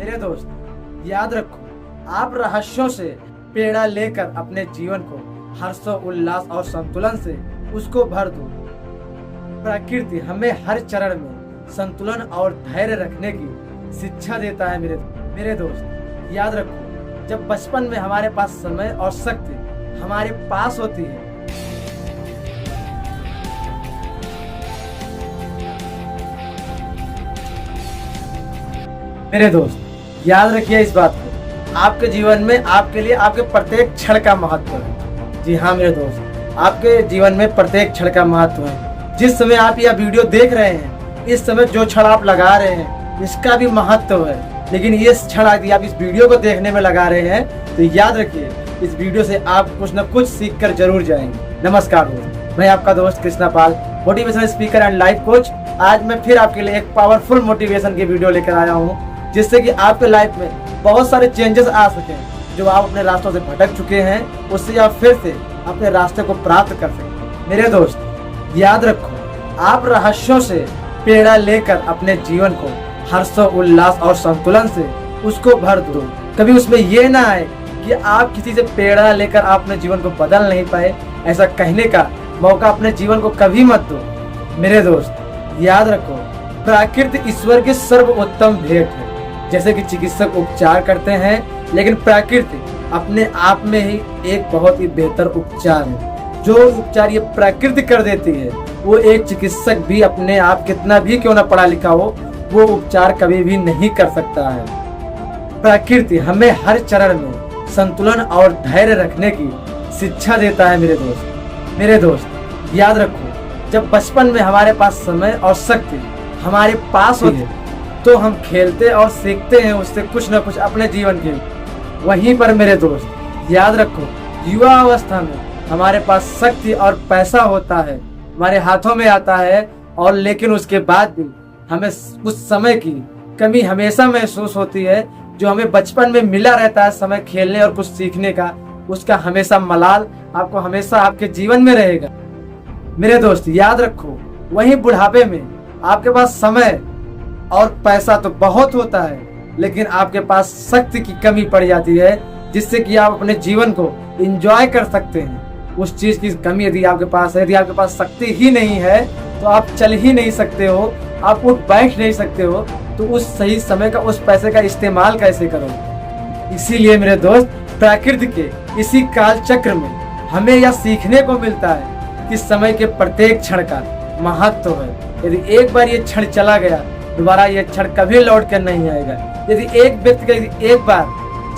मेरे दोस्त, याद रखो, आप रहस्यों से पेड़ा लेकर अपने जीवन को हर्षोल्लास और संतुलन से उसको भर दो। प्रकृति हमें हर चरण में संतुलन और धैर्य रखने की शिक्षा देता है। मेरे दोस्त, याद रखो, जब बचपन में हमारे पास समय और शक्ति हमारे पास होती है, मेरे दोस्त याद रखिए इस बात को, आपके जीवन में आपके लिए आपके प्रत्येक क्षण का महत्व है। जी हाँ मेरे दोस्त, आपके जीवन में प्रत्येक क्षण का महत्व है। जिस समय आप यह वीडियो देख रहे हैं, इस समय जो क्षण आप लगा रहे हैं, इसका भी महत्व है। लेकिन ये क्षण यदि आप इस वीडियो को देखने में लगा रहे हैं तो याद रखिए, इस वीडियो से आप कुछ न कुछ सीख कर जरूर जाएंगे। नमस्कार दोस्त, मैं आपका दोस्त Krishna Pal, motivational speaker and life coach. आज मैं फिर आपके लिए एक पावरफुल मोटिवेशन की वीडियो लेकर आया हूँ, जिससे कि आपके लाइफ में बहुत सारे चेंजेस आ सकें। जो आप अपने रास्तों से भटक चुके हैं, उससे आप फिर से अपने रास्ते को प्राप्त कर सकें। मेरे दोस्त याद रखो, आप रहस्यों से पेड़ा लेकर अपने जीवन को हर्षोल्लास और संतुलन से उसको भर दो। कभी उसमें ये ना आए कि आप किसी से पेड़ा लेकर आप अपने जीवन को बदल नहीं पाए। ऐसा कहने का मौका अपने जीवन को कभी मत दो। मेरे दोस्त याद रखो, प्रकृति ईश्वर की सर्वोत्तम भेंट है। जैसे कि चिकित्सक उपचार करते हैं, लेकिन प्रकृति अपने आप में ही एक बहुत ही बेहतर उपचार है। जो उपचार ये प्रकृति कर देती है, वो एक चिकित्सक भी अपने आप कितना भी क्यों ना पढ़ा लिखा हो, वो उपचार कभी भी नहीं कर सकता है। प्रकृति हमें हर चरण में संतुलन और धैर्य रखने की शिक्षा देता है। मेरे दोस्त याद रखो, जब बचपन में हमारे पास समय और शक्ति हमारे पास होती है, तो हम खेलते और सीखते हैं उससे कुछ न कुछ अपने जीवन के। वहीं पर मेरे दोस्त याद रखो, युवा अवस्था में हमारे पास शक्ति और पैसा होता है, हमारे हाथों में आता है, और लेकिन उसके बाद भी हमें उस समय की कमी हमेशा महसूस होती है। जो हमें बचपन में मिला रहता है समय खेलने और कुछ सीखने का, उसका हमेशा मलाल आपको हमेशा आपके जीवन में रहेगा। मेरे दोस्त याद रखो, वहीं बुढ़ापे में आपके पास समय और पैसा तो बहुत होता है, लेकिन आपके पास शक्ति की कमी पड़ जाती है, जिससे कि आप अपने जीवन को एंजॉय कर सकते हैं। उस चीज की कमी यदि आपके पास है, यदि आपके पास शक्ति ही नहीं है, तो आप चल ही नहीं सकते हो, आप उठ बैठ नहीं सकते हो, तो उस सही समय का, उस पैसे का इस्तेमाल कैसे करोगे। इसीलिए मेरे दोस्त, प्रकृति के इसी काल चक्र में हमें यह सीखने को मिलता है कि समय के प्रत्येक क्षण का महत्व है। यदि एक बार ये क्षण चला गया, दोबारा ये क्षण कभी लौट कर नहीं आएगा। यदि एक व्यक्ति एक बार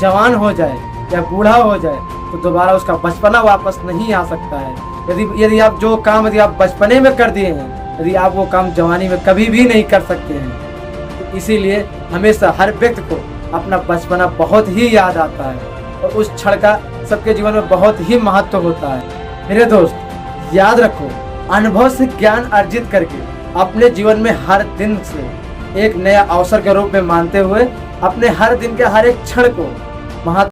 जवान हो जाए या बूढ़ा हो जाए, तो दोबारा उसका बचपना वापस नहीं आ सकता है। यदि आप जो काम यदि आप बचपने में कर दिए हैं, यदि आप वो काम जवानी में कभी भी नहीं कर सकते हैं। तो इसीलिए हमेशा हर व्यक्ति को अपना बचपना बहुत ही याद आता है, और उस क्षण का सबके जीवन में बहुत ही महत्व होता है। मेरे दोस्त याद रखो, अनुभव से ज्ञान अर्जित करके अपने जीवन में हर दिन से एक नया अवसर के रूप में मानते हुए अपने हर दिन के हर एक क्षण को महत्व